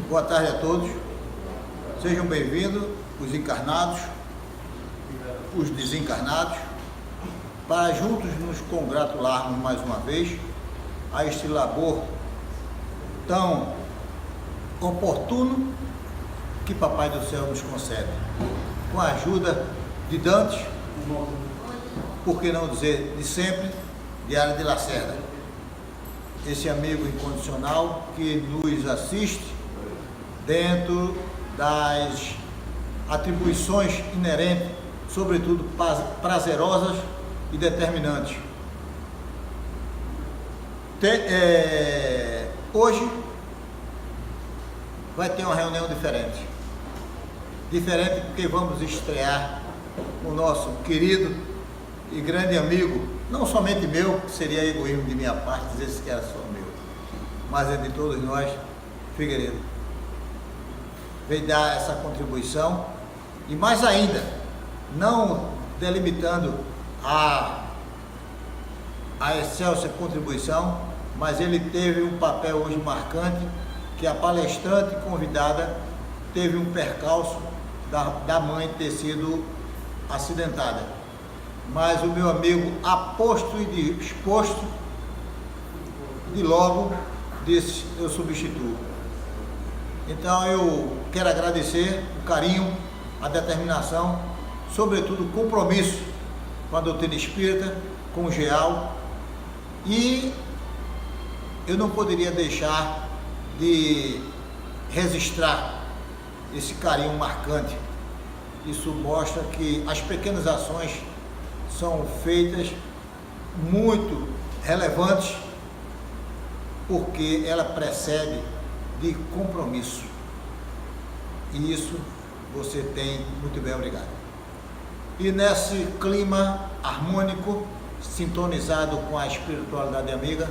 Boa tarde a todos. Sejam bem-vindos, os encarnados, os desencarnados, para juntos nos congratularmos mais uma vez a este labor tão oportuno que Papai do Céu nos concede, com a ajuda de Dantes, por que não dizer de sempre, de Área de Lacerda, esse amigo incondicional que nos assiste dentro das atribuições inerentes, sobretudo prazerosas e determinantes. Hoje vai ter uma reunião diferente porque vamos estrear o nosso querido e grande amigo, não somente meu, que seria egoísmo de minha parte dizer que era só meu, mas é de todos nós, Figueiredo. Veio dar essa contribuição e mais ainda, não delimitando a excelsa contribuição, mas ele teve um papel hoje marcante, que a palestrante convidada teve um percalço da mãe ter sido acidentada. Mas o meu amigo aposto e exposto, de logo disse, eu substituo. Então eu quero agradecer o carinho, a determinação, sobretudo o compromisso com a doutrina espírita, com o GEAL, e eu não poderia deixar de registrar esse carinho marcante. Isso mostra que as pequenas ações são feitas muito relevantes, porque ela precede de compromisso. E isso você tem. Muito bem, obrigado. E nesse clima harmônico, sintonizado com a espiritualidade amiga,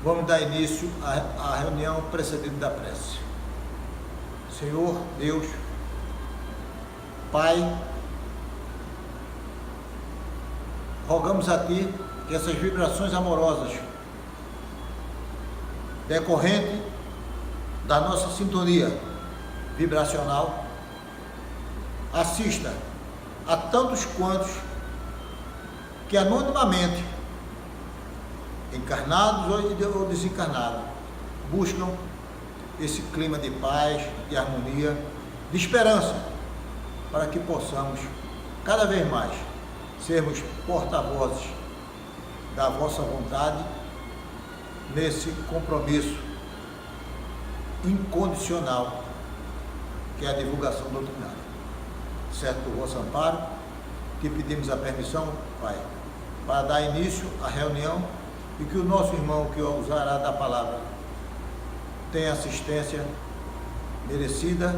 vamos dar início à reunião precedida da prece. Senhor Deus, Pai, rogamos a Ti que essas vibrações amorosas, decorrente da nossa sintonia vibracional, assista a tantos quantos que anonimamente, encarnados ou desencarnados, buscam esse clima de paz, de harmonia, de esperança, para que possamos cada vez mais sermos porta-vozes da vossa vontade nesse compromisso incondicional que é a divulgação doutrinária. Certo por vosso amparo, que pedimos a permissão, Pai, para dar início à reunião e que o nosso irmão que usará da palavra tenha assistência merecida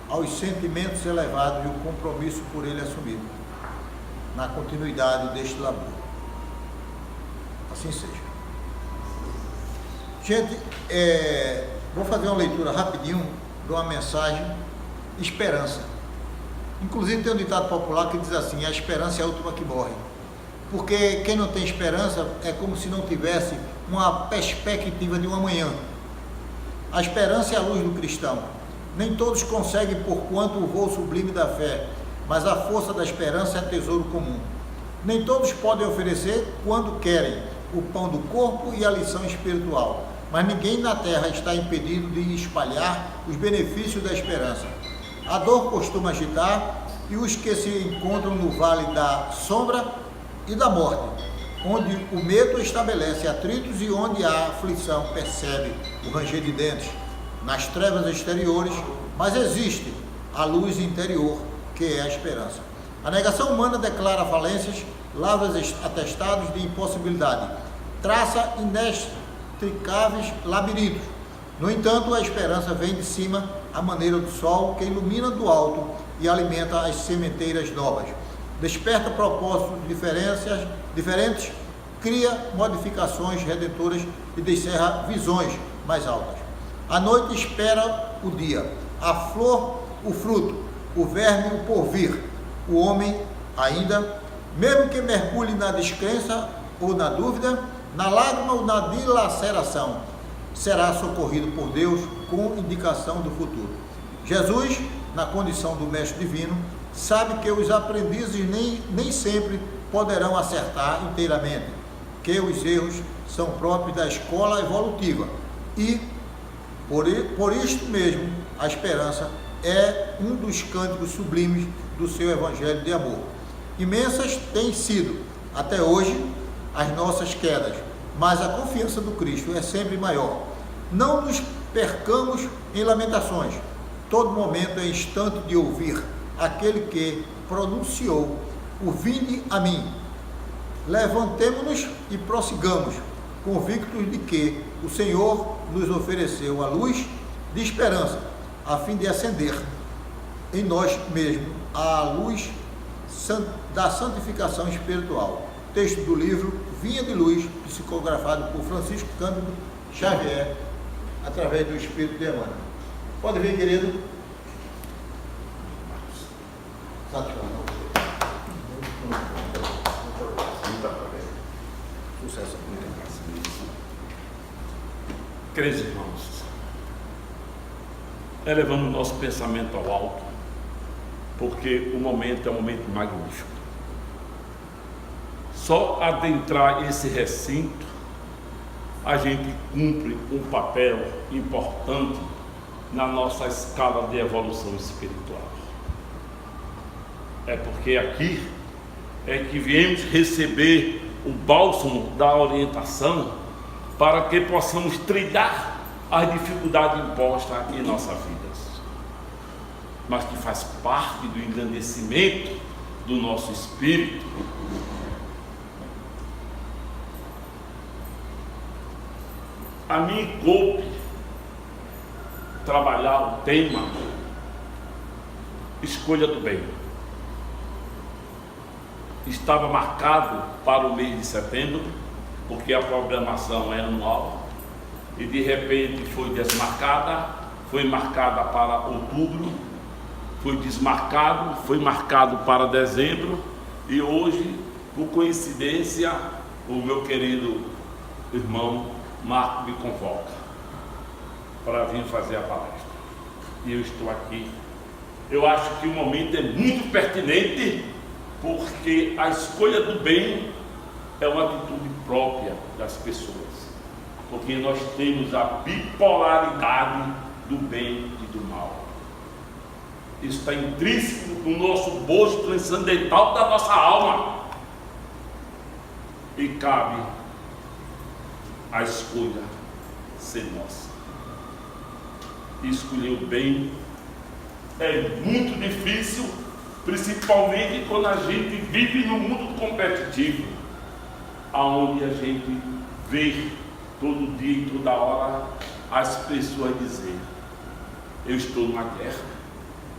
aos sentimentos elevados e o compromisso por ele assumido na continuidade deste labor. Assim seja. Gente, vou fazer uma leitura rapidinho de uma mensagem esperança. Inclusive tem um ditado popular que diz assim: a esperança é a última que morre. Porque quem não tem esperança é como se não tivesse uma perspectiva de um amanhã. A esperança é a luz do cristão. Nem todos conseguem por quanto o voo sublime da fé, mas a força da esperança é tesouro comum. Nem todos podem oferecer, quando querem, o pão do corpo e a lição espiritual, mas ninguém na terra está impedido de espalhar os benefícios da esperança. A dor costuma agitar, e os que se encontram no vale da sombra e da morte, onde o medo estabelece atritos e onde a aflição percebe o ranger de dentes, nas trevas exteriores, mas existe a luz interior, que é a esperança. A negação humana declara falências, lavra atestados de impossibilidade, traça inextricáveis labirintos. No entanto, a esperança vem de cima, à maneira do sol, que ilumina do alto e alimenta as sementeiras novas. Desperta propósitos diferentes, cria modificações redentoras e descerra visões mais altas. A noite espera o dia, a flor o fruto, o verme o porvir, o homem ainda, mesmo que mergulhe na descrença ou na dúvida, na lágrima ou na dilaceração, será socorrido por Deus com indicação do futuro. Jesus, na condição do mestre divino, sabe que os aprendizes nem sempre poderão acertar inteiramente, que os erros são próprios da escola evolutiva e, por isto mesmo, a esperança é um dos cânticos sublimes do seu evangelho de amor. Imensas têm sido, até hoje, as nossas quedas, mas a confiança do Cristo é sempre maior. Não nos percamos em lamentações. Todo momento é instante de ouvir aquele que pronunciou o vinde a mim. Levantemo-nos e prossigamos, convictos de que o Senhor nos ofereceu a luz de esperança, a fim de acender em nós mesmos a luz da santificação espiritual. Texto do livro Vinha de Luz, psicografado por Francisco Cândido Xavier, através do Espírito de Emmanuel. Pode vir, querido. Sucesso. Queridos irmãos, elevamos o nosso pensamento ao alto, porque o momento é um momento magnífico. Só adentrar esse recinto, a gente cumpre um papel importante na nossa escala de evolução espiritual. É porque aqui é que viemos receber o bálsamo da orientação para que possamos trilhar as dificuldades impostas em nossas vidas, mas que faz parte do engrandecimento do nosso espírito. A mim coube trabalhar o tema escolha do bem. Estava marcado para o mês de setembro, porque a programação é anual, e de repente foi desmarcada, foi marcada para outubro, foi desmarcado, foi marcado para dezembro, e hoje, por coincidência, o meu querido irmão Marco me convoca para vir fazer a palestra. E eu estou aqui. Eu acho que o momento é muito pertinente, porque a escolha do bem é uma atitude própria das pessoas, porque nós temos a bipolaridade do bem e do mal. Isso está intrínseco no nosso bojo transcendental da nossa alma, e cabe a escolha ser nossa. Escolher o bem é muito difícil, principalmente quando a gente vive no mundo competitivo, aonde a gente vê todo dia e toda hora as pessoas dizer: eu estou numa guerra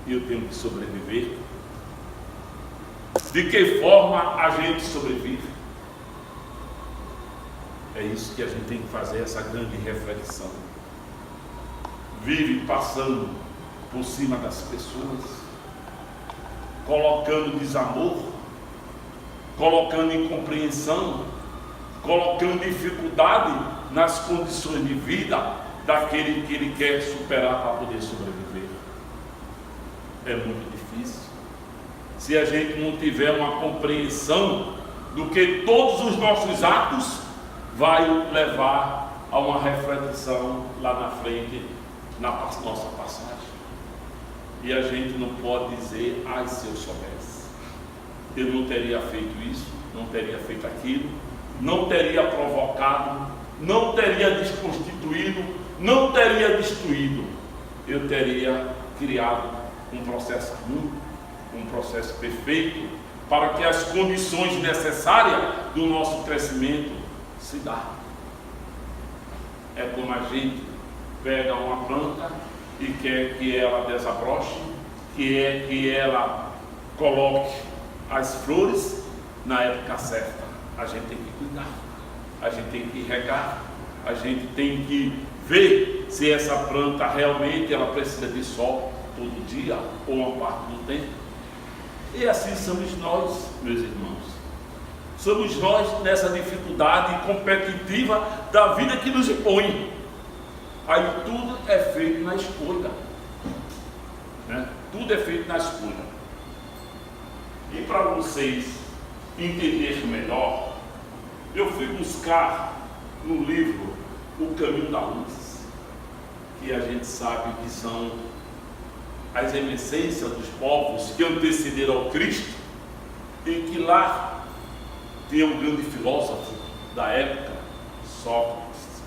e eu tenho que sobreviver. De que forma a gente sobrevive? É isso que a gente tem que fazer, essa grande reflexão. Vive passando por cima das pessoas, colocando desamor, colocando incompreensão, colocando dificuldade nas condições de vida daquele que ele quer superar para poder sobreviver. É muito difícil. Se a gente não tiver uma compreensão do que todos os nossos atos vai levar a uma reflexão lá na frente, na nossa passagem. E a gente não pode dizer: ai, se eu soubesse, eu não teria feito isso, não teria feito aquilo, não teria provocado, não teria desconstituído, não teria destruído. Eu teria criado um processo ruim, um processo perfeito, para que as condições necessárias do nosso crescimento se dá. É como a gente pega uma planta e quer que ela desabroche, que ela coloque as flores na época certa. A gente tem que cuidar, a gente tem que regar, a gente tem que ver se essa planta realmente ela precisa de sol todo dia ou uma parte do tempo. E assim somos nós, meus irmãos. Somos nós nessa dificuldade competitiva da vida que nos impõe. Aí tudo é feito na escolha, né? Tudo é feito na escolha. E para vocês entenderem melhor, eu fui buscar no livro O Caminho da Luz, que a gente sabe que são as emergências dos povos que antecederam ao Cristo, e que lá tinha um grande filósofo da época, Sócrates.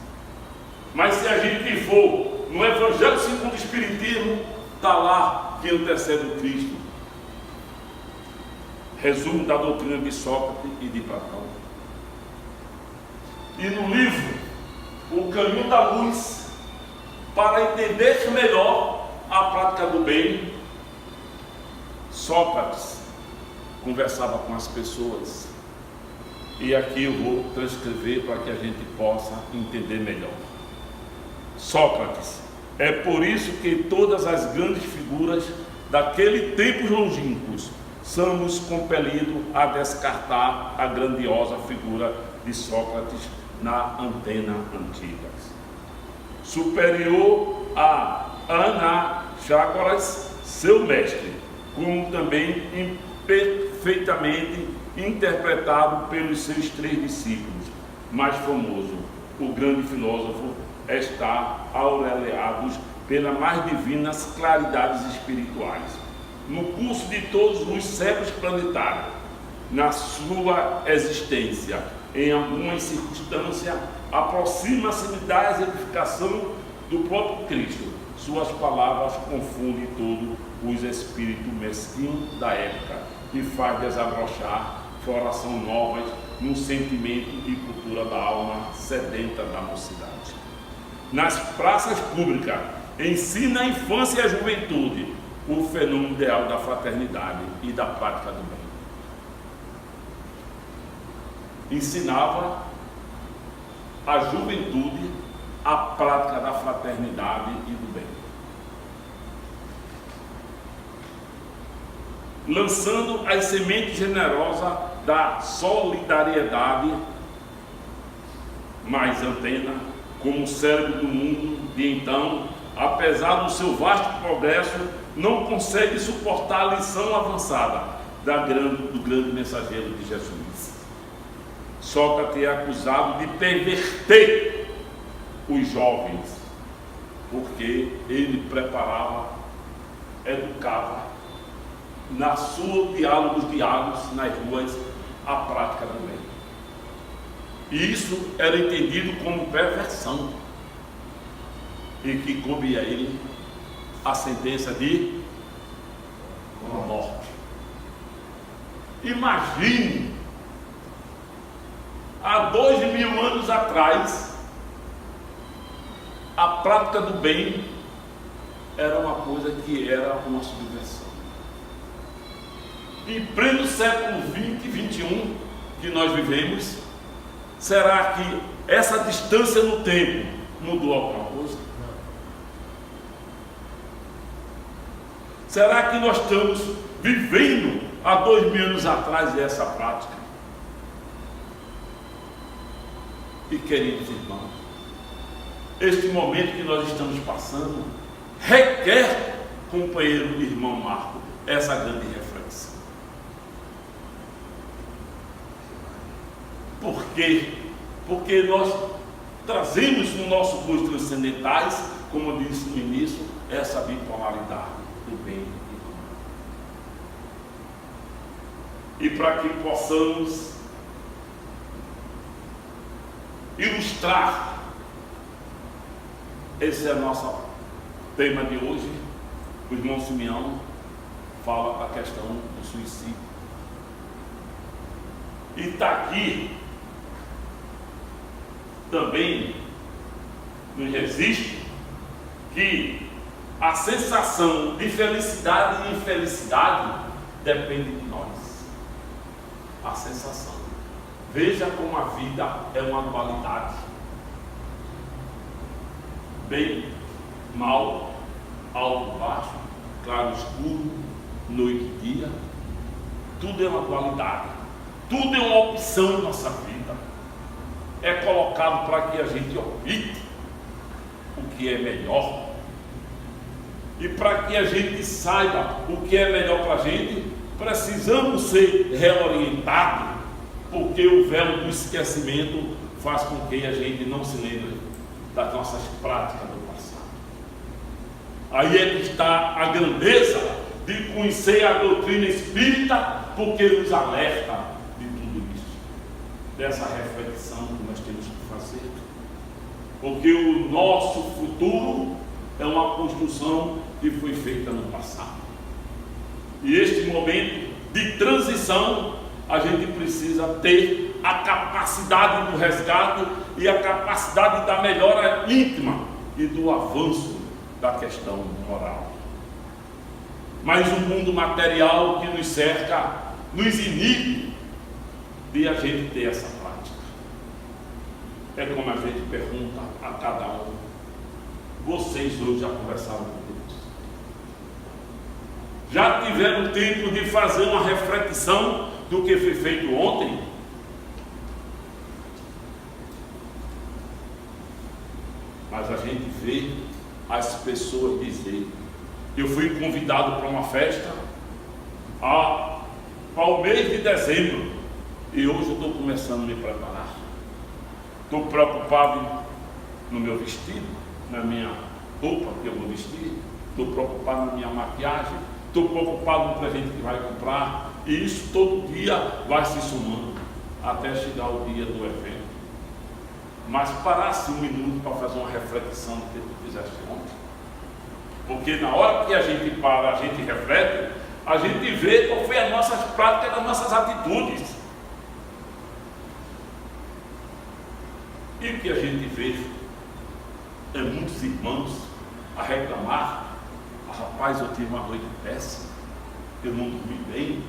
Mas se a gente for no Evangelho segundo o Espiritismo, está lá que antecede o Cristo. Resumo da doutrina de Sócrates e de Platão. E no livro O Caminho da Luz, para entender melhor a prática do bem, Sócrates conversava com as pessoas. E aqui eu vou transcrever para que a gente possa entender melhor. Sócrates: é por isso que todas as grandes figuras daquele tempos longínquos somos compelidos a descartar a grandiosa figura de Sócrates na antena antiga. Superior a Anaxágoras, seu mestre, como também imperfeitamente interpretado pelos seus 3 discípulos. Mais famoso, o grande filósofo está aureliado pelas mais divinas claridades espirituais. No curso de todos os séculos planetários, na sua existência, em algumas circunstâncias, aproxima-se da exemplificação do próprio Cristo. Suas palavras confundem todos os espíritos mesquinhos da época e faz desabrochar floração novas no sentimento e cultura da alma sedenta da mocidade. Nas praças públicas, ensina a infância e a juventude o fenômeno ideal da fraternidade e da prática do bem. Ensinava a juventude a prática da fraternidade e do bem, lançando as sementes generosas da solidariedade. Mais antena, como o cérebro do mundo de então, apesar do seu vasto progresso, não consegue suportar a lição avançada do grande mensageiro de Jesus. Sócrates é acusado de perverter os jovens, porque ele preparava, educava, na sua diálogos nas ruas, a prática do bem. E isso era entendido como perversão, e que coube a ele a sentença de morte. Imagine, há 2000 anos atrás, a prática do bem era uma coisa que era uma subversão. Em pleno século 20 e 21 que nós vivemos, será que essa distância no tempo mudou alguma coisa? Será que nós estamos vivendo há 2000 anos atrás essa prática? E queridos irmãos, este momento que nós estamos passando requer, companheiro e irmão Marco, essa grande reflexão. Por quê? Porque nós trazemos no nosso curso transcendentais, como eu disse no início, essa bipolaridade do bem e do mal. E para que possamos ilustrar, esse é o nosso tema de hoje, o irmão Simeão fala a questão do suicídio. E está aqui também nos registro que a sensação de felicidade e infelicidade depende de nós. A sensação. Veja como a vida é uma dualidade. Bem, mal, alto, baixo, claro, escuro, noite e dia. Tudo é uma dualidade. Tudo é uma opção em nossa vida. É colocado para que a gente opte o que é melhor. E para que a gente saiba o que é melhor para a gente, precisamos ser reorientados, porque o véu do esquecimento faz com que a gente não se lembre das nossas práticas do passado. Aí é que está a grandeza de conhecer a doutrina espírita, porque nos alerta de tudo isso, dessa reflexão que nós temos que fazer. Porque o nosso futuro é uma construção que foi feita no passado. E este momento de transição, a gente precisa ter a capacidade do resgate e a capacidade da melhora íntima e do avanço da questão moral. Mas o mundo material que nos cerca nos inibe de a gente ter essa prática. É como a gente pergunta a cada um: vocês hoje já conversaram com Deus? Já tiveram tempo de fazer uma reflexão do que foi feito ontem? Mas a gente vê as pessoas dizer: eu fui convidado para uma festa para o mês de dezembro e hoje eu estou começando a me preparar. Estou preocupado no meu vestido, na minha roupa que eu vou vestir, estou preocupado na minha maquiagem, estou preocupado no presente que vai comprar, e isso todo dia vai se somando até chegar o dia do evento. Mas parasse um minuto para fazer uma reflexão do que tu fizeste ontem. Porque na hora que a gente para, a gente reflete, a gente vê qual foi as nossas práticas, as nossas atitudes. E o que a gente vê é muitos irmãos a reclamar: rapaz, eu tive uma noite péssima, eu não dormi bem.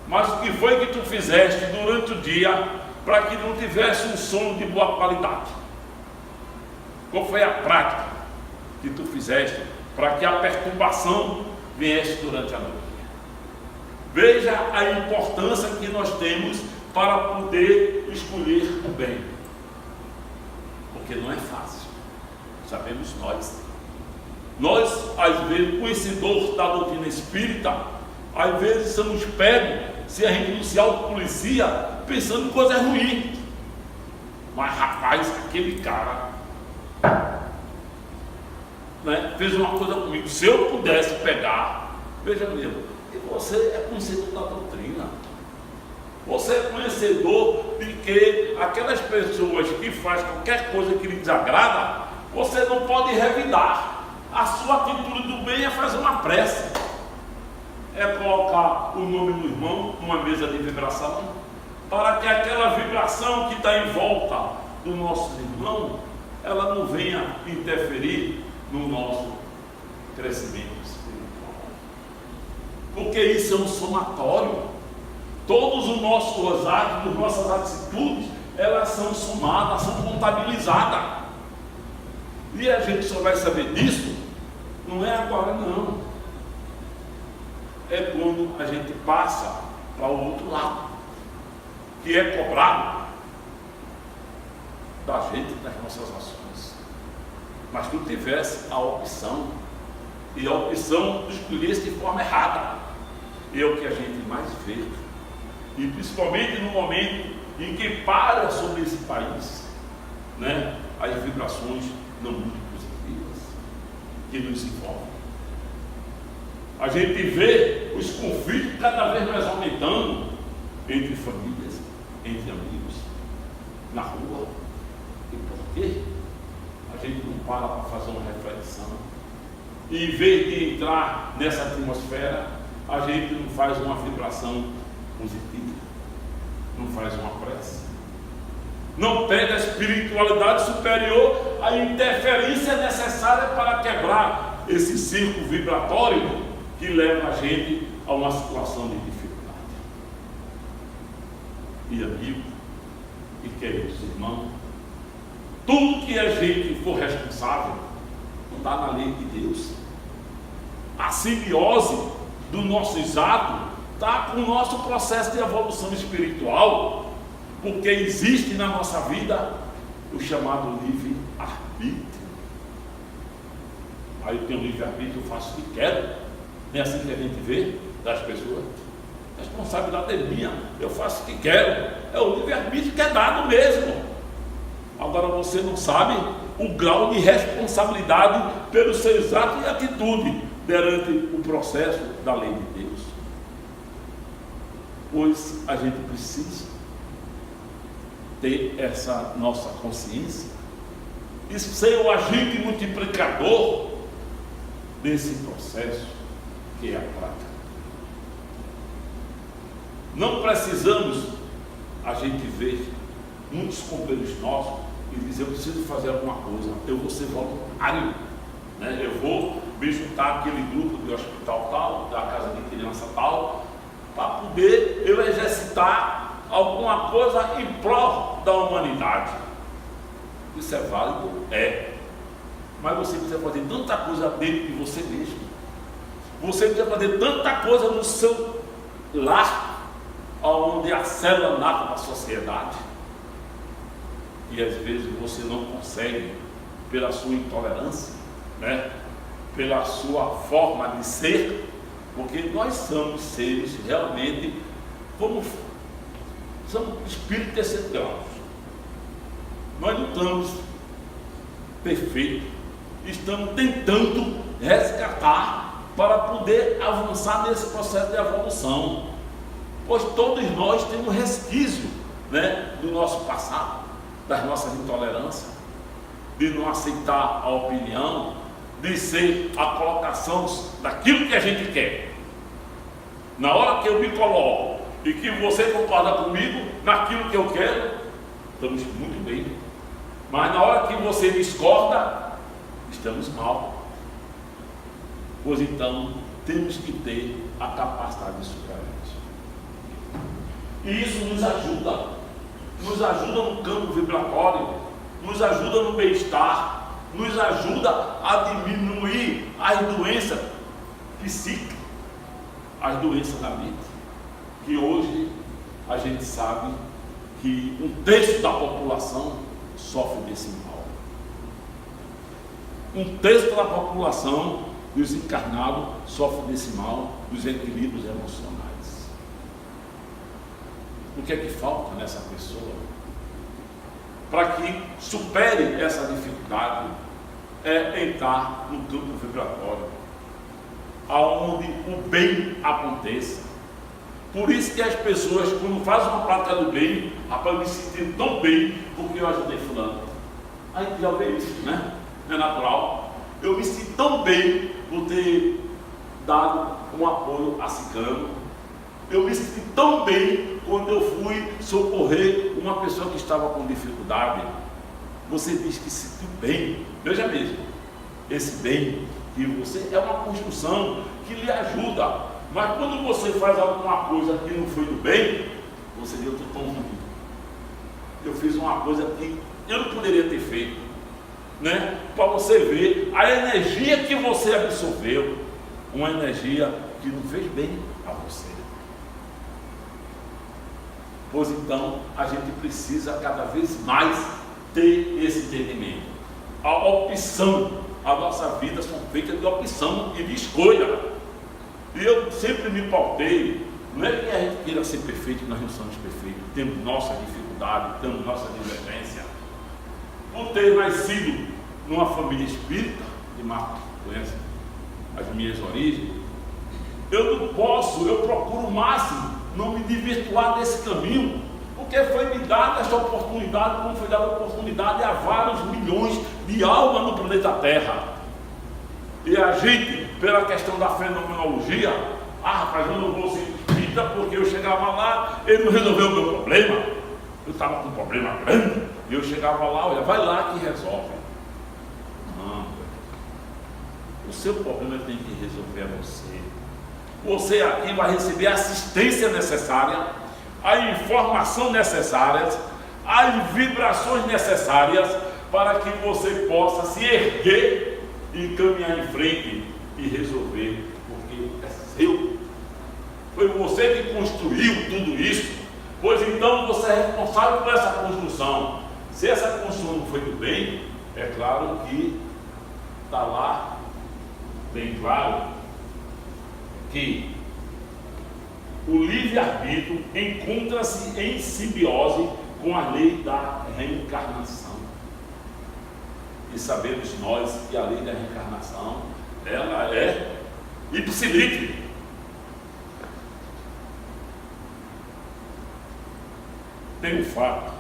Mas o que foi que tu fizeste durante o dia para que não tivesse um sono de boa qualidade? Qual foi a prática que tu fizeste para que a perturbação viesse durante a noite? Veja a importância que nós temos para poder escolher o bem, porque não é fácil, sabemos nós. Nós, às vezes, conhecedores da doutrina espírita, às vezes somos pegos, se a gente não se autopolicia, pensando em coisa ruim. Mas rapaz, aquele cara, né, fez uma coisa comigo. Se eu pudesse pegar, veja mesmo, e você é conhecedor da doutrina, você é conhecedor de que aquelas pessoas que fazem qualquer coisa que lhe desagrada, você não pode revidar. A sua atitude do bem é fazer uma prece, é colocar o nome do irmão numa mesa de vibração, para que aquela vibração que está em volta do nosso irmão, ela não venha interferir no nosso crescimento espiritual. Porque isso é um somatório. Todos os nossos atos, as nossas atitudes, elas são somadas, são contabilizadas. E a gente só vai saber disso, não é agora não. É quando a gente passa para o outro lado, que é cobrado da gente, das nossas ações. Mas tu tivesse a opção, e a opção tu escolhesse de forma errada, é o que a gente mais vê. E principalmente no momento em que para sobre esse país, né, as vibrações não muito positivas que nos envolvem. A gente vê os conflitos cada vez mais aumentando entre famílias, entre amigos, na rua. E por quê? A gente não para fazer uma reflexão. E em vez de entrar nessa atmosfera, a gente não faz uma vibração positiva, não faz uma prece, não pega a espiritualidade superior, a interferência necessária para quebrar esse círculo vibratório que leva a gente a uma situação de dificuldade. E amigo, e queridos irmãos, tudo que a gente for responsável está na lei de Deus. A simbiose dos nossos atos está com o nosso processo de evolução espiritual, porque existe na nossa vida o chamado livre-arbítrio. Aí eu tenho livre-arbítrio, eu faço o que quero. Não é assim que a gente vê das pessoas. A responsabilidade é minha, eu faço o que quero. É o livre-arbítrio que é dado mesmo. Agora você não sabe o grau de responsabilidade pelos seus atos e atitude perante o processo da lei de Deus. Pois a gente precisa ter essa nossa consciência e ser o agente multiplicador desse processo que é a prática. Não precisamos a gente ver muitos companheiros nossos e dizer: eu preciso fazer alguma coisa, eu vou ser voluntário, né? Eu vou me juntar àquele grupo do hospital tal, da casa de criança tal, para poder eu exercitar alguma coisa em prol da humanidade. Isso é válido? É. Mas você precisa fazer tanta coisa dentro de você mesmo. Você precisa fazer tanta coisa no seu lar, onde a célula nasce da sociedade. E às vezes você não consegue, pela sua intolerância, né? Pela sua forma de ser, porque nós somos seres realmente, somos espíritos excepcionais. Nós não estamos perfeitos, estamos tentando resgatar para poder avançar nesse processo de evolução, pois todos nós temos resquício, né, do nosso passado, das nossas intolerâncias, de não aceitar a opinião, de ser a colocação daquilo que a gente quer. Na hora que eu me coloco e que você concorda comigo naquilo que eu quero, estamos muito bem. Mas na hora que você discorda, estamos mal. Pois então, temos que ter a capacidade de superar isso. E isso nos ajuda no campo vibratório, nos ajuda no bem-estar, nos ajuda a diminuir as doenças psíquicas, as doenças da mente, que hoje a gente sabe que 1/3 da população sofre desse mal. 1/3 da população dos encarnados sofre desse mal, dos equilíbrios emocionais. O que é que falta nessa pessoa para que supere essa dificuldade? É entrar no campo vibratório, aonde o bem aconteça. Por isso que as pessoas, quando fazem uma prática do bem, rapaz, me sentir tão bem porque eu ajudei fulano. Aí já vê isso, né? Não é natural. Eu me sinto tão bem por ter dado um apoio a ciclano. Eu me senti tão bem quando eu fui socorrer uma pessoa que estava com dificuldade. Você diz que se sentiu bem. Veja mesmo, esse bem que você é uma construção que lhe ajuda. Mas quando você faz alguma coisa que não foi do bem, você diz: eu estou tão ruim. Eu fiz uma coisa que eu não poderia ter feito, né? Para você ver a energia que você absorveu, uma energia que não fez bem a você. Pois então, a gente precisa cada vez mais ter esse entendimento. A opção, a nossa vida são feitas de opção e de escolha. E eu sempre me pautei, não é que a gente queira ser perfeito, nós não somos perfeitos, temos nossa dificuldade, temos nossa divergência. Por ter nascido numa família espírita, de Marcos conhece as minhas origens, eu não posso, eu procuro o máximo não me desvirtuar desse caminho, porque foi me dada esta oportunidade, como foi dada a oportunidade a vários milhões de almas no planeta Terra. E a gente, pela questão da fenomenologia, rapaz, eu não vou ser espírita porque eu chegava lá, ele não resolveu o meu problema. Eu estava com um problema grande, e eu chegava lá, olha, vai lá que resolve. Não, o seu problema tem que resolver a você. Você aqui vai receber a assistência necessária, a informação necessária, as vibrações necessárias para que você possa se erguer e caminhar em frente e resolver, porque é seu. Foi você que construiu tudo isso, pois então você é responsável por essa construção. Se essa construção não foi do bem, é claro que está lá bem claro que o livre-arbítrio encontra-se em simbiose com a lei da reencarnação. E sabemos nós que a lei da reencarnação, ela é ipsilite. Tem um fato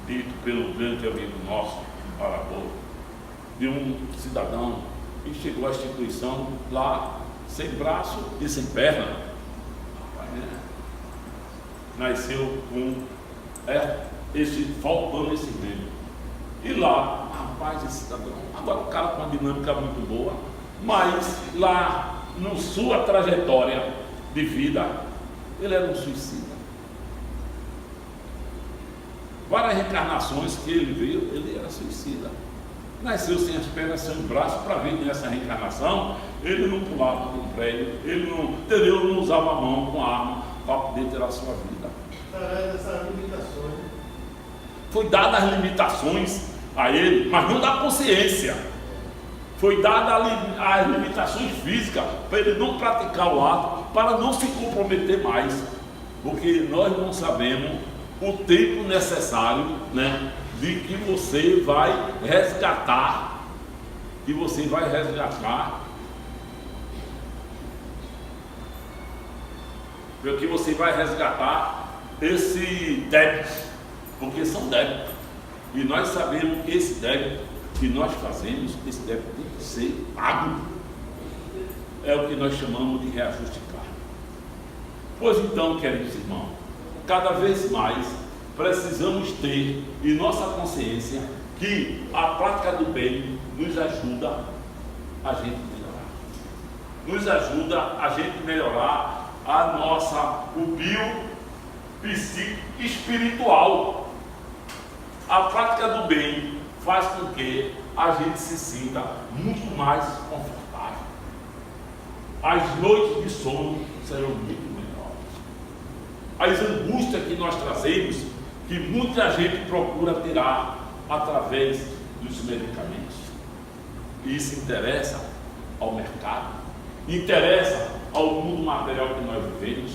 dito pelo grande amigo nosso, Parabola, de um cidadão que chegou à instituição lá sem braço e sem perna. Nasceu com faltando esse membro. E lá, rapaz, esse cidadão, agora o cara com uma dinâmica muito boa, mas lá, na sua trajetória de vida, ele era um suicida. Várias reencarnações que ele veio, ele era suicida. Nasceu sem as pernas, sem os braços, para ver nessa reencarnação, ele não pulava no prédio, ele não, entendeu? Não usava a mão com a arma para poder ter a sua vida. Essas limitações. Foi dada as limitações a ele, mas não da consciência. Foi dada as limitações físicas para ele não praticar o ato, para não se comprometer mais, porque nós não sabemos o tempo necessário, né, de que você vai resgatar, esse débito, porque são débitos, e nós sabemos que esse débito que nós fazemos, esse débito tem que ser pago, é o que nós chamamos de reajuste cargo. Pois então, queridos irmãos, cada vez mais precisamos ter em nossa consciência que a prática do bem nos ajuda a gente melhorar, o bio-psíquico espiritual. A prática do bem faz com que a gente se sinta muito mais confortável. As noites de sono serão muito melhores. As angústias que nós trazemos, que muita gente procura tirar através dos medicamentos. E isso interessa ao mercado, interessa ao mundo material que nós vivemos,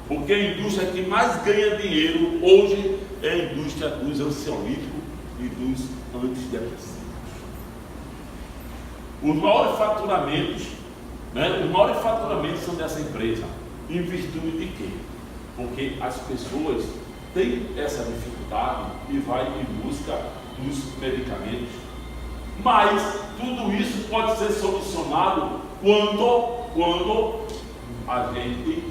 porque a indústria que mais ganha dinheiro hoje é a indústria dos ansiolíticos e dos antidepressivos. Os maiores faturamentos são dessa empresa. Em virtude de quê? Porque as pessoas têm essa dificuldade e vai em busca dos medicamentos. Mas tudo isso pode ser solucionado quando a gente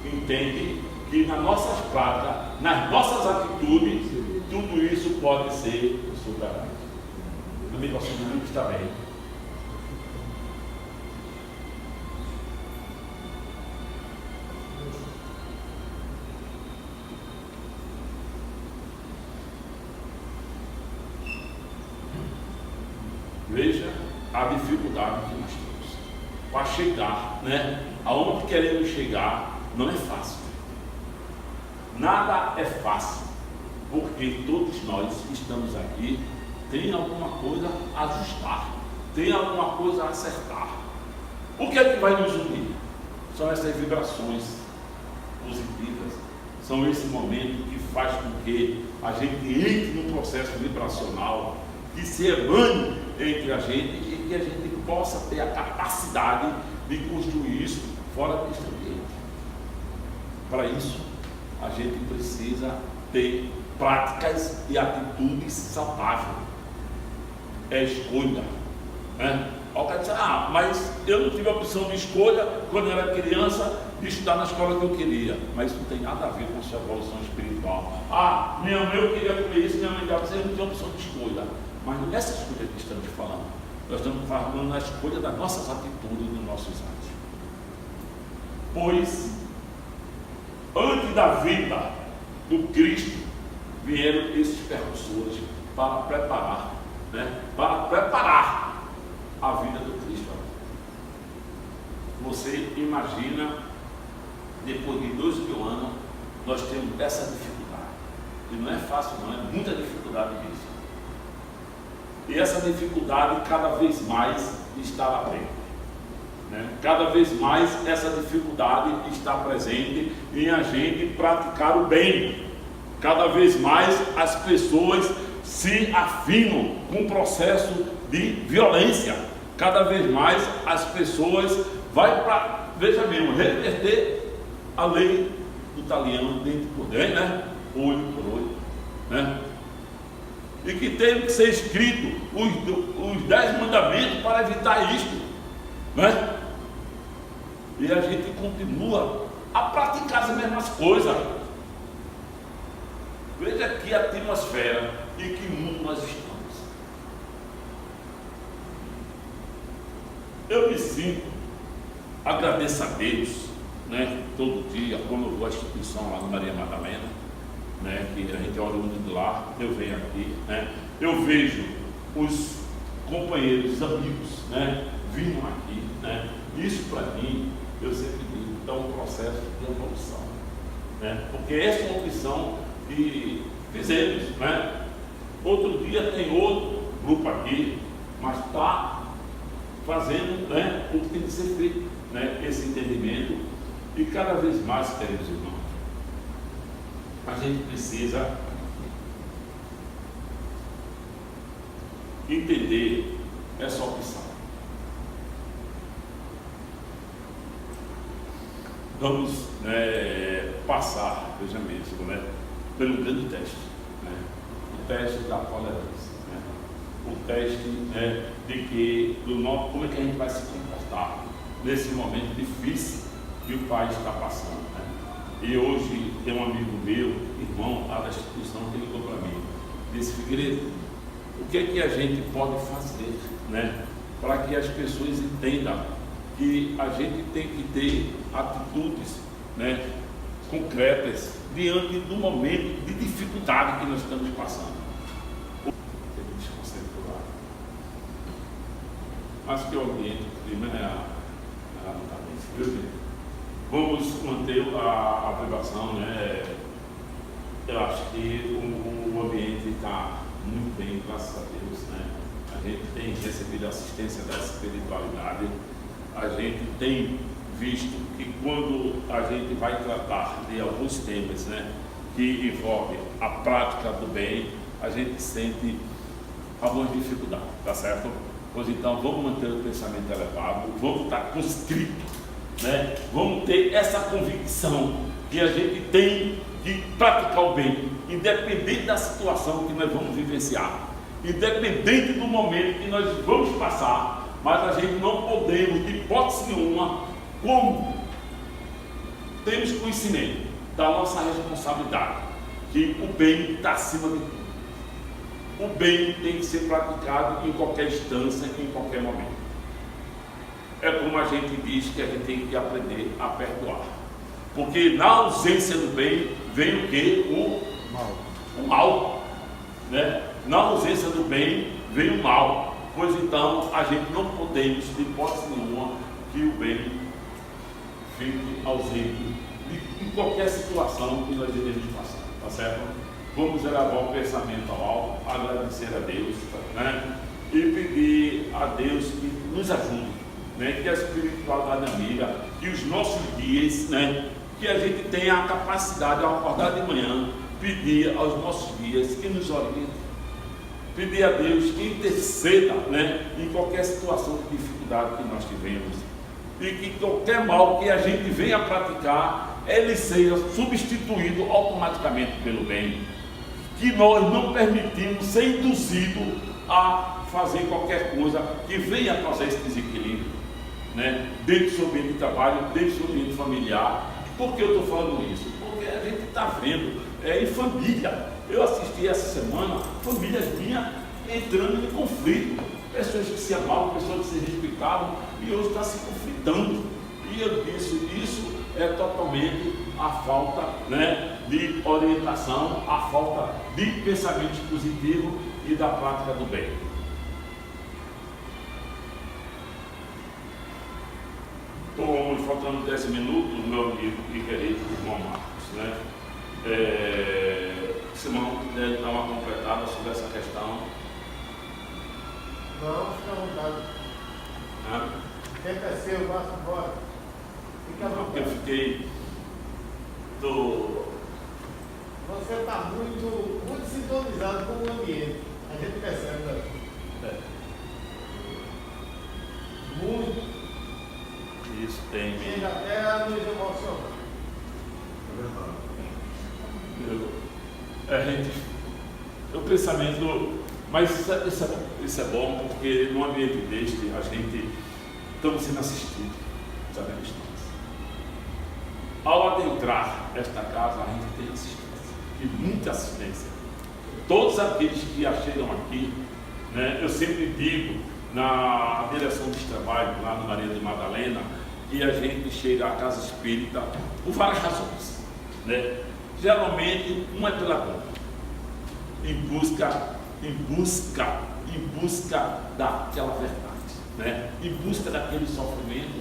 entende que nas nossas práticas, nas nossas atitudes, tudo isso pode ser superado. Amigo, nosso grupo está bem. Veja a dificuldade que nós temos para chegar, né? Aonde queremos chegar não é fácil. Nada é fácil, porque todos nós que estamos aqui tem alguma coisa a ajustar, tem alguma coisa a acertar. O que é que vai nos unir? São essas vibrações positivas, são esse momento que faz com que a gente entre no processo vibracional, que se emane entre a gente e que a gente possa ter a capacidade de construir isso fora deste ambiente. Para isso, a gente precisa ter práticas e atitudes saudáveis. É escolha, né? O cara diz, mas eu não tive a opção de escolha quando eu era criança de estudar na escola que eu queria. Mas isso não tem nada a ver com a sua evolução espiritual. Minha mãe eu queria comer isso, minha mãe dava, você não tem opção de escolha. Mas não é essa escolha que estamos falando. Nós estamos falando na escolha das nossas atitudes, dos nossos atos. Pois, antes da vinda do Cristo, vieram esses precursores para preparar, né? Para preparar a vida do Cristo. Você imagina, depois de 2000 anos, nós temos essa dificuldade. E não é fácil não, é muita dificuldade nisso. E essa dificuldade cada vez mais está latente. né? Cada vez mais essa dificuldade está presente em a gente praticar o bem. Cada vez mais as pessoas se afinam com o processo de violência. Cada vez mais as pessoas vão para, veja mesmo, reverter a lei do talião dente por dente, né? Olho por olho, né? E que teve que ser escrito os 10 mandamentos para evitar isto, né? E a gente continua a praticar as mesmas coisas. Veja que atmosfera e que mundo nós estamos. Eu me sinto, agradeço a Deus, né? Todo dia, quando eu vou à instituição lá no Maria Madalena, né? Que a gente olha muito de lá, eu venho aqui, né? Eu vejo os companheiros, amigos, né? Vindo aqui, né? Isso para mim, eu sempre digo, é um processo de evolução, né? Porque essa é uma opção que fizemos, né? Outro dia tem outro grupo aqui, mas está fazendo, né, o que tem que ser feito, né? Esse entendimento, e cada vez mais, queridos irmãos, a gente precisa entender essa opção. Vamos, né, passar, veja mesmo, né, pelo grande teste, né, o teste da tolerância, né, o teste, né, de que como é que a gente vai se comportar nesse momento difícil que o país está passando, né? E hoje tem um amigo meu, irmão lá da instituição, que ligou para mim, disse: Figueiredo, o que é que a gente pode fazer, né, para que as pessoas entendam que a gente tem que ter atitudes, né, concretas diante do momento de dificuldade que nós estamos passando. Mas que o ambiente, o clima vamos manter a privação, né? Eu acho que o ambiente está muito bem, graças a Deus, né? A gente tem recebido a assistência da espiritualidade. A gente tem visto que quando a gente vai tratar de alguns temas, né, que envolvem a prática do bem, a gente sente algumas dificuldades, tá certo? Pois então, vamos manter o pensamento elevado, vamos estar conscrito, né? Vamos ter essa convicção que a gente tem de praticar o bem, independente da situação que nós vamos vivenciar, independente do momento que nós vamos passar, mas a gente não podemos, de hipótese nenhuma, como temos conhecimento da nossa responsabilidade, que o bem está acima de tudo. O bem tem que ser praticado em qualquer instância, em qualquer momento. É como a gente diz que a gente tem que aprender a perdoar. Porque na ausência do bem, vem o quê? O mal. Né? Na ausência do bem, vem o mal. Pois então, a gente não podemos, de hipótese nenhuma, que o bem fique ausente em qualquer situação que nós iremos passar. Tá certo? Vamos elevar o pensamento ao alto, agradecer a Deus, né? E pedir a Deus que nos ajude, né? Que a espiritualidade amiga, que os nossos dias, né? Que a gente tenha a capacidade, ao acordar de manhã, pedir aos nossos dias que nos oriente, pedir a Deus que interceda, né? Em qualquer situação de dificuldade que nós tivemos, e que qualquer mal que a gente venha praticar, ele seja substituído automaticamente pelo bem. Que nós não permitimos ser induzidos a fazer qualquer coisa que venha causar esse desequilíbrio, né? Dentro do seu ambiente de trabalho, dentro do seu ambiente familiar. Por que eu estou falando isso? Porque a gente está vendo em família. Eu assisti essa semana famílias minhas entrando em conflito, pessoas que se amavam, pessoas que se respeitavam, e hoje está se conflitando. E eu disse, isso é totalmente a falta, né, de orientação, a falta de pensamento positivo e da prática do bem. Então, faltando 10 minutos, meu amigo e querido irmão Marcos, né? Se não puder dar uma completada sobre essa questão. Não, fica à vontade. Quem é seu? Márcio, bora. Fica à Porque eu vontade. fiquei do. Você está muito sintonizado com o ambiente. A gente percebe, né? Muito. Isso tem. Chega até a nos emocionar. O pensamento, mas isso é bom porque num ambiente deste a gente estamos sendo assistidos, sabemos disso. Ao adentrar esta casa a gente tem assistência, e muita assistência. Todos aqueles que a chegam aqui, né, eu sempre digo na direção dos trabalhos lá no Maria de Madalena que a gente chega à casa espírita por várias razões, né? Geralmente, uma é pela dor, em busca daquela verdade, né? Em busca daquele sofrimento.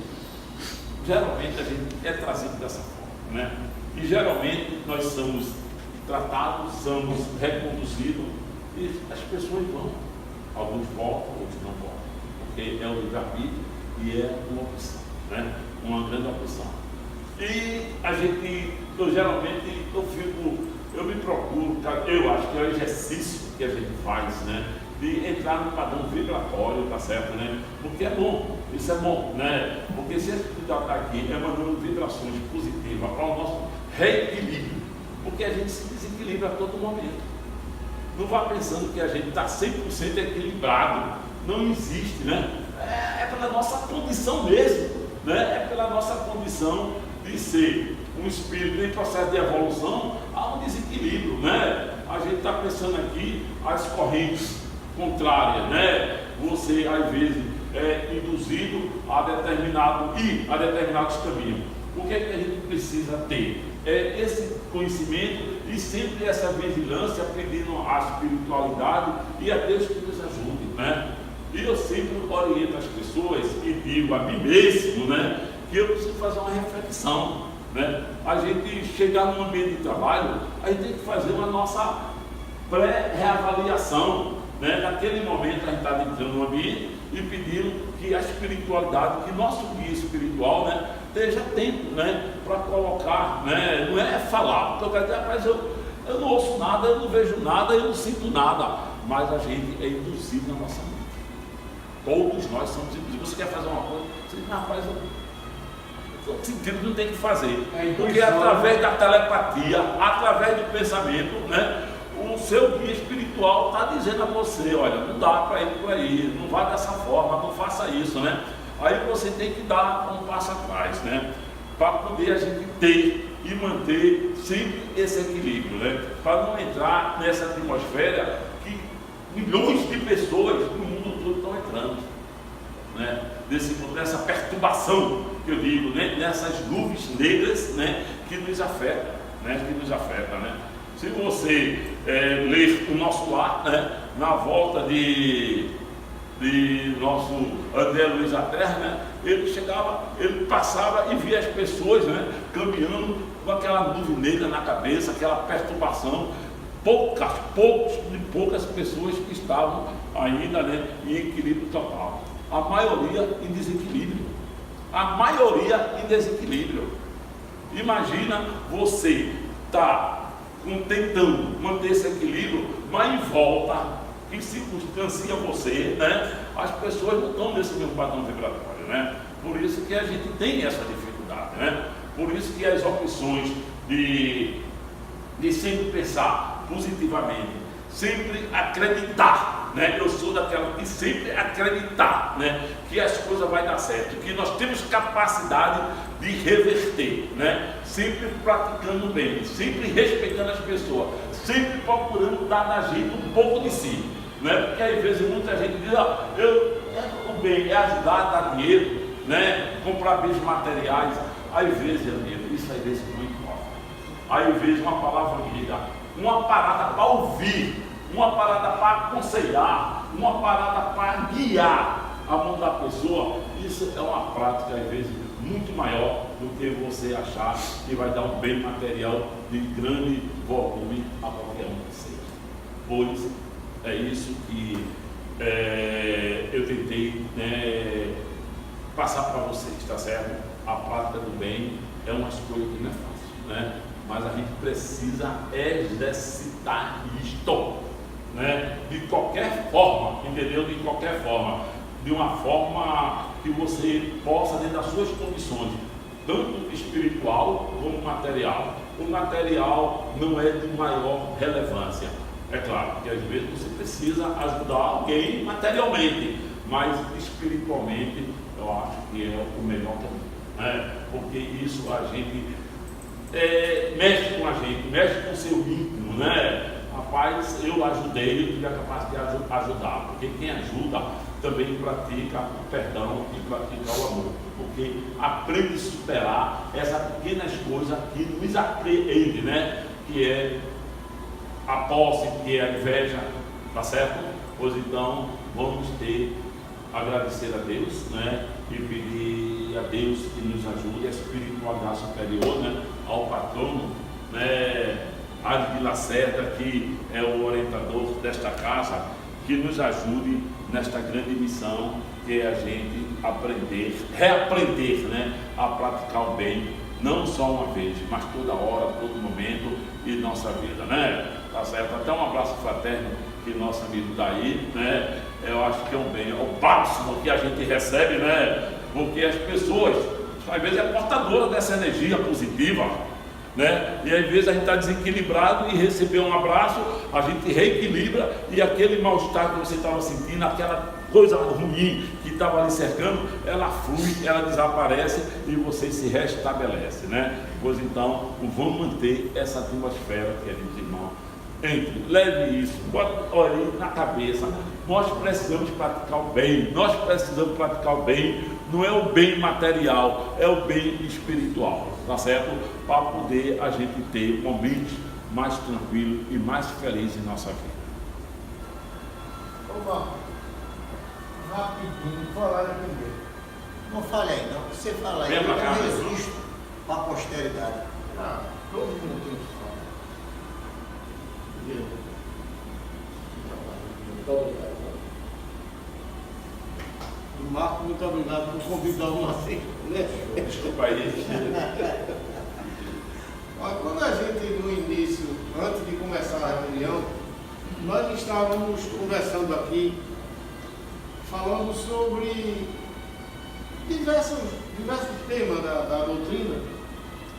Geralmente a gente é trazido dessa forma, né? E geralmente nós somos tratados, somos reconduzidos e as pessoas vão. Alguns voltam, outros não voltam, porque é o livre-arbítrio e é uma opção, né? Uma grande opção. E a gente, eu me procuro, eu acho que é o exercício que a gente faz, né? De entrar no padrão vibratório, tá certo, né? Porque é bom, isso é bom, né? Porque se a gente está aqui emanando vibrações positivas para o nosso reequilíbrio, porque a gente se desequilibra a todo momento. Não vá pensando que a gente está 100% equilibrado, não existe, né? É pela nossa condição mesmo, né? É pela nossa condição de ser um espírito em processo de evolução, há um desequilíbrio, né? A gente está pensando aqui as correntes contrárias, né? Você às vezes é induzido a determinados caminhos. O que é que a gente precisa ter? É esse conhecimento e sempre essa vigilância, pedindo a espiritualidade e a Deus que nos ajude, né? E eu sempre oriento as pessoas e digo a mim mesmo, né, que eu preciso fazer uma reflexão, né? A gente chegar num ambiente de trabalho, a gente tem que fazer uma nossa pré-reavaliação, né? Naquele momento a gente está entrando no ambiente e pedindo que a espiritualidade, que nosso guia espiritual, né, esteja atento, né, para colocar, né? Não é falar, porque eu quero dizer, rapaz, eu não ouço nada, eu não vejo nada, eu não sinto nada, mas a gente é induzido na nossa mente. Todos nós somos induzidos. Você quer fazer uma coisa, você diz, rapaz, eu sentido não tem que fazer, porque através da telepatia, através do pensamento, né, o seu guia espiritual está dizendo a você, olha, não dá para ir por aí, não vá dessa forma, não faça isso, né? Aí você tem que dar um passo atrás, né? Para poder a gente ter e manter sempre esse equilíbrio, né? Para não entrar nessa atmosfera que milhões de pessoas no mundo todo estão entrando, né? Dessa perturbação que eu digo, né? Nessas nuvens negras, né? Que nos afeta, né? Se você ler o nosso lar, né? Na volta de nosso André Luiz da Terra, né? Ele passava e via as pessoas, né, caminhando com aquela nuvem negra na cabeça, aquela perturbação, poucas pessoas que estavam ainda, né, em equilíbrio total, a maioria em desequilíbrio, Imagina você tentando manter esse equilíbrio, mas em volta, que circunstancia você, né? As pessoas não estão nesse mesmo padrão vibratório, né? Por isso que a gente tem essa dificuldade, né? Por isso que as opções de sempre pensar positivamente, sempre acreditar, né? Eu sou daquela que sempre acreditar, né? Que as coisas vão dar certo, que nós temos capacidade de reverter, né? Sempre praticando bem, sempre respeitando as pessoas, sempre procurando dar na gente um pouco de si, né? Porque às vezes muita gente diz, o bem é ajudar, dar dinheiro, né? Comprar bens materiais, às vezes, amigo, isso às vezes não importa. Às vezes uma palavra amiga, uma parada para ouvir, uma parada para aconselhar, uma parada para guiar a mão da pessoa, isso é uma prática às vezes muito maior do que você achar que vai dar um bem material de grande volume a qualquer um que seja. Pois é isso que eu tentei, né, passar para vocês, tá certo? A prática do bem é uma escolha que não é fácil, né? Mas a gente precisa exercitar isto, né? De qualquer forma, entendeu? De qualquer forma, de uma forma que você possa, dentro das suas condições, tanto espiritual como material. O material não é de maior relevância. É claro que às vezes você precisa ajudar alguém materialmente, mas espiritualmente eu acho que é o melhor caminho, né? Porque isso a gente mexe com a gente, mexe com o seu íntimo, né? Rapaz, eu ajudei, eu tive a capacidade de ajudar, porque quem ajuda também pratica o perdão e pratica o amor, porque aprende a superar essas pequenas coisas que nos apreende, né? Que é a posse, que é a inveja, tá certo? Pois então vamos agradecer a Deus, né? E pedir a Deus que nos ajude, a espiritualidade superior, né? Ao patrono, né? Adi de Lacerda, que é o orientador desta casa, que nos ajude nesta grande missão, que é a gente reaprender, né? A praticar o bem, não só uma vez, mas toda hora, todo momento de nossa vida, né? Tá certo? Até um abraço fraterno que nosso amigo daí, né? Eu acho que é um bem, é o bálsamo que a gente recebe, né? Porque as pessoas, às vezes, é portadora dessa energia positiva, né? E às vezes a gente está desequilibrado e receber um abraço, a gente reequilibra e aquele mal-estar que você estava sentindo, aquela coisa ruim que estava ali cercando, ela flui, ela desaparece e você se restabelece, né? Pois então, vamos manter essa atmosfera, queridos irmãos. Leve isso, olhe na cabeça. Nós precisamos praticar o bem, nós precisamos praticar o bem. Não é o bem material, é o bem espiritual, tá certo? Para poder a gente ter momentos mais tranquilos e mais felizes em nossa vida. Opa, rapidinho, falar primeiro. Não fale aí, não. Você fala aí, Vem pra cá, eu resisto para a posteridade. Todo mundo tem que falar. Muito obrigado. Marco, muito obrigado por convidar o Marcinho, né? Desculpa aí. Mas quando a gente, no início, antes de começar a reunião, nós estávamos conversando aqui, falando sobre diversos temas da doutrina,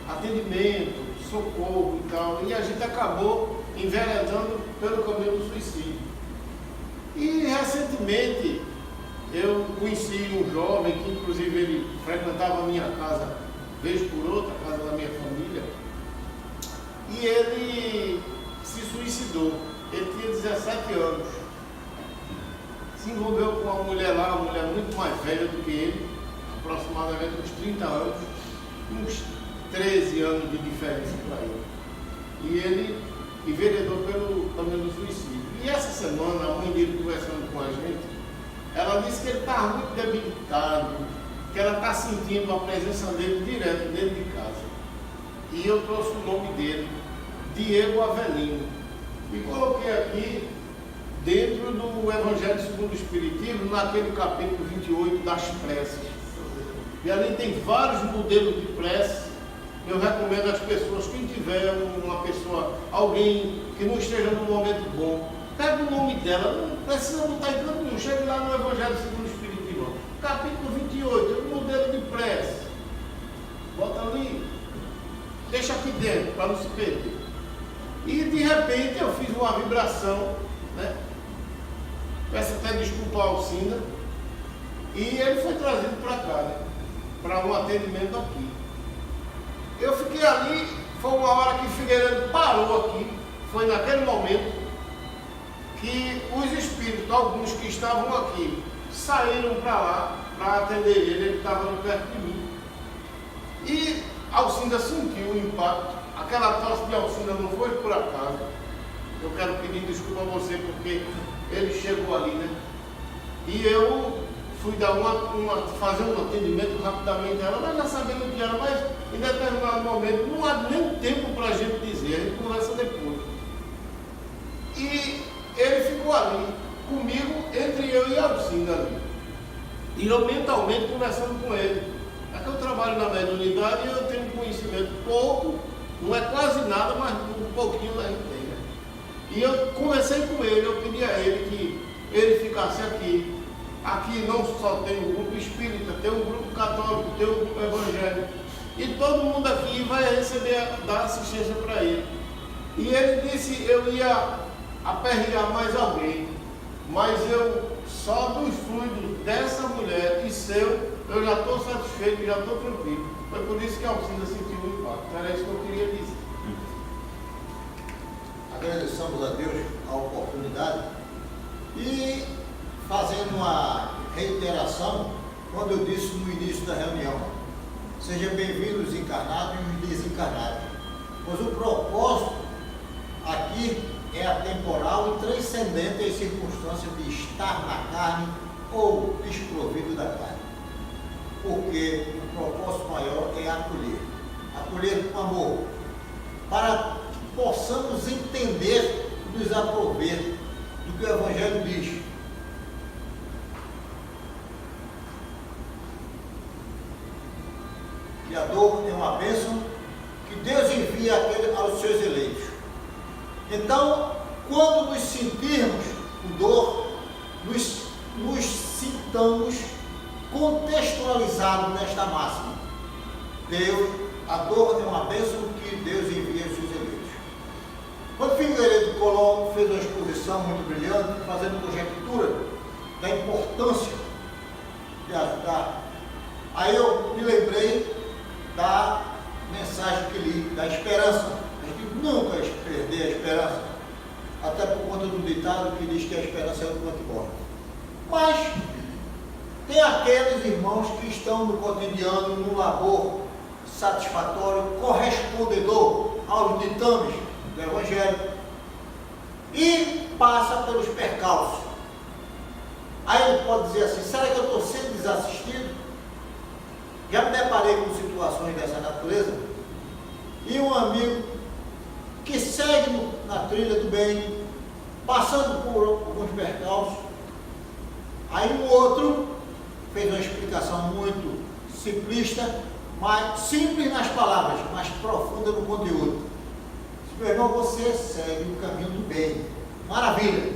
atendimento, socorro e tal, e a gente acabou enveredando pelo caminho do suicídio. E recentemente eu conheci um jovem que inclusive ele frequentava a minha casa vez por outra, a casa da minha família, e ele se suicidou. Ele tinha 17 anos. Se envolveu com uma mulher lá, uma mulher muito mais velha do que ele, aproximadamente uns 30 anos, uns 13 anos de diferença para ele. E ele enveredou pelo caminho do suicídio. E essa semana, a mãe dele conversando com a gente, ela disse que ele está muito debilitado, que ela está sentindo a presença dele direto dentro de casa. E eu trouxe o nome dele, Diego Avelino. E coloquei aqui, dentro do Evangelho segundo o Espiritismo, naquele capítulo 28 das preces. E ali tem vários modelos de prece. Eu recomendo às pessoas, quem tiver uma pessoa, alguém que não esteja num momento bom, pega o nome dela, não precisa botar em canto nenhum, chega lá no Evangelho segundo o Espiritismo, capítulo 28, o modelo de prece. Bota ali, deixa aqui dentro, para não se perder. E de repente eu fiz uma vibração, né? Peço até desculpa ao Alcina, e ele foi trazido para cá, né? Para um atendimento aqui. Eu fiquei ali, foi uma hora que Figueiredo parou aqui, foi naquele momento que os espíritos, alguns que estavam aqui, saíram para lá para atender ele estava ali perto de mim. E Alcinda sentiu o impacto, aquela tosse de Alcinda não foi por acaso. Eu quero pedir desculpa a você porque ele chegou ali, né? E eu fui dar fazer um atendimento rapidamente a ela, nós já sabendo o que era, mas em determinado momento não há nem tempo para a gente dizer, a gente conversa depois. E ele ficou ali, comigo, entre eu e a Alcinda ali. E eu mentalmente conversando com ele. É que eu trabalho na mediunidade e eu tenho conhecimento pouco, não é quase nada, mas um pouquinho a gente tem, né? E eu conversei com ele, eu pedi a ele que ele ficasse aqui. Aqui não só tem um grupo espírita, tem um grupo católico, tem um grupo evangélico. E todo mundo aqui vai receber, dar assistência para ele. E ele disse, eu ia aperrear mais alguém, mas eu só dos fluidos dessa mulher e seu, eu já estou satisfeito, já estou tranquilo. Foi por isso que a Alcida sentiu o impacto. Era isso que eu queria dizer. Agradecemos a Deus a oportunidade e fazendo uma reiteração, quando eu disse no início da reunião, sejam bem-vindos os encarnados e os desencarnados, pois o propósito aqui é atemporal e transcendente às circunstâncias de estar na carne ou desprovido da carne. Porque o propósito maior é acolher com amor, para que possamos entender e nos aprover do que o Evangelho diz. Que a dor é uma bênção que Deus envia aos seus eleitos. Então, quando nos sentirmos com dor, nos sintamos contextualizados nesta máxima. A dor é uma bênção que Deus envia aos seus eleitos. Quando Figueiredo Colombo fez uma exposição muito brilhante, fazendo conjectura da importância de ajudar, aí eu me lembrei da mensagem que li, da esperança. A gente nunca perder a esperança, até por conta do ditado que diz que a esperança é a última que morre. Mas tem aqueles irmãos que estão no cotidiano, no labor satisfatório, correspondedor aos ditames do Evangelho e passa pelos percalços. Aí ele pode dizer assim, será que eu estou sendo desassistido? Já me deparei com situações dessa natureza e um amigo que segue na trilha do bem, passando por alguns percalços, aí um outro fez uma explicação muito simplista, mas simples nas palavras, mas profunda no conteúdo. Meu irmão, você segue o caminho do bem, maravilha,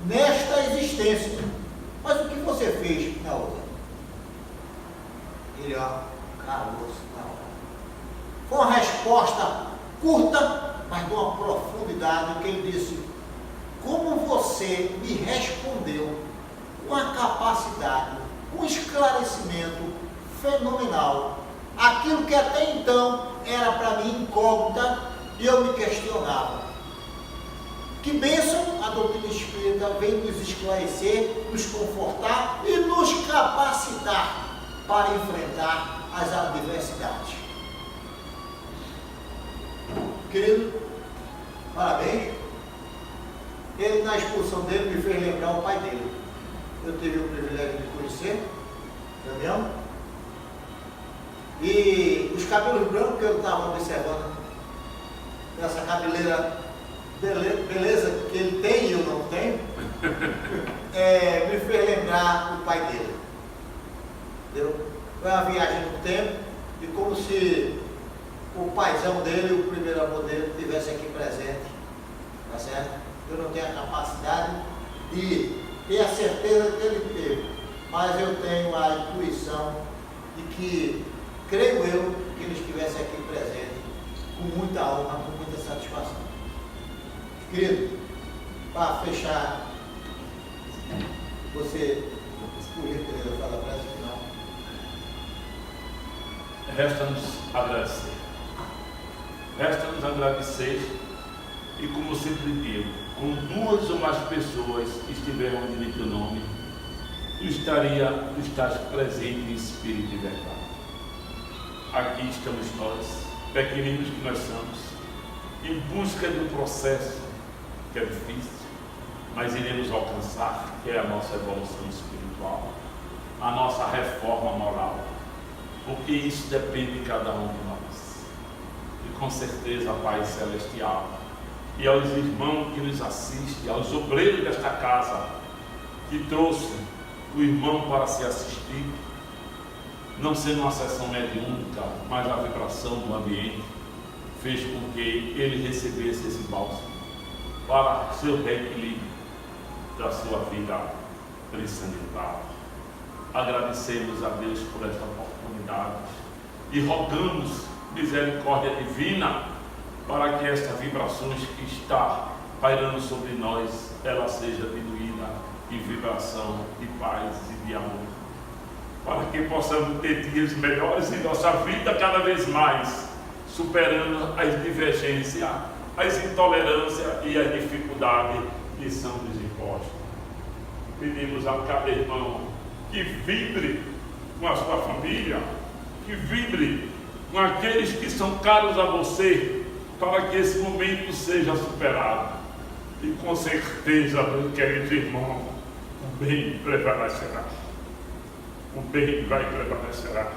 nesta existência, mas o que você fez na outra? Ele, calou-se na hora. Foi uma resposta curta, mas de uma profundidade, que ele disse, como você me respondeu com a capacidade, um esclarecimento fenomenal, aquilo que até então era para mim incógnita e eu me questionava. Que bênção a doutrina espírita vem nos esclarecer, nos confortar e nos capacitar para enfrentar as adversidades. Querido, parabéns. Ele, na exposição dele, me fez lembrar o pai dele. Eu tive o privilégio de conhecer, Damião, e os cabelos brancos que eu estava observando, essa cabeleira beleza que ele tem e eu não tenho, me fez lembrar o pai dele. Entendeu? Foi uma viagem no tempo e como se o paizão dele, o primeiro amor dele, estivesse aqui presente, tá certo? Eu não tenho a capacidade de ter a certeza que ele teve, mas eu tenho a intuição de que, creio eu, que ele estivesse aqui presente com muita honra, com muita satisfação. Querido, para fechar, você, por gentileza, fala para esse final. Resta-nos agradecer. Resta-nos agradecer e, como sempre digo, com duas ou mais pessoas estiverem onde teu nome, tu estás presente em espírito e verdade. Aqui estamos nós, pequeninos que nós somos, em busca de um processo que é difícil, mas iremos alcançar, que é a nossa evolução espiritual, a nossa reforma moral, porque isso depende de cada um de nós. E com certeza, Pai Celestial, e aos irmãos que nos assistem, aos obreiros desta casa, que trouxe o irmão para se assistir, não sendo uma sessão mediúnica, mas a vibração do ambiente fez com que ele recebesse esse bálsamo para seu reequilíbrio da sua vida transcendental. Agradecemos a Deus por esta oportunidade e rogamos misericórdia divina para que esta vibrações que está pairando sobre nós, ela seja diluída em vibração de paz e de amor, para que possamos ter dias melhores em nossa vida cada vez mais, superando as divergências, as intolerâncias e as dificuldades que são nos impostas. Pedimos a cada irmão que vibre com a sua família, que vibre com aqueles que são caros a você, para que esse momento seja superado. E com certeza, meu querido irmão, o bem prevalecerá. O bem vai prevalecerá.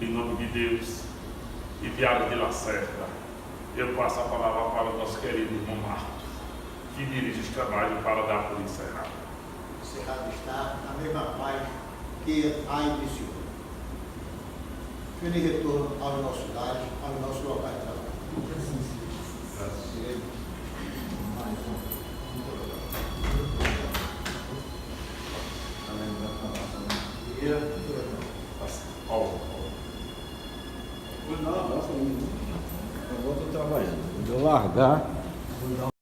Em nome de Deus e de Área de Lacerda, eu passo a palavra para o nosso querido irmão Marcos, que dirige os trabalhos para dar por encerrado. Encerrado está a mesma paz que a iniciou. Feliz retorno aos nossos lares, aos nossos locais de trabalho. Graças. Eu vou trabalhando. Quando eu largar.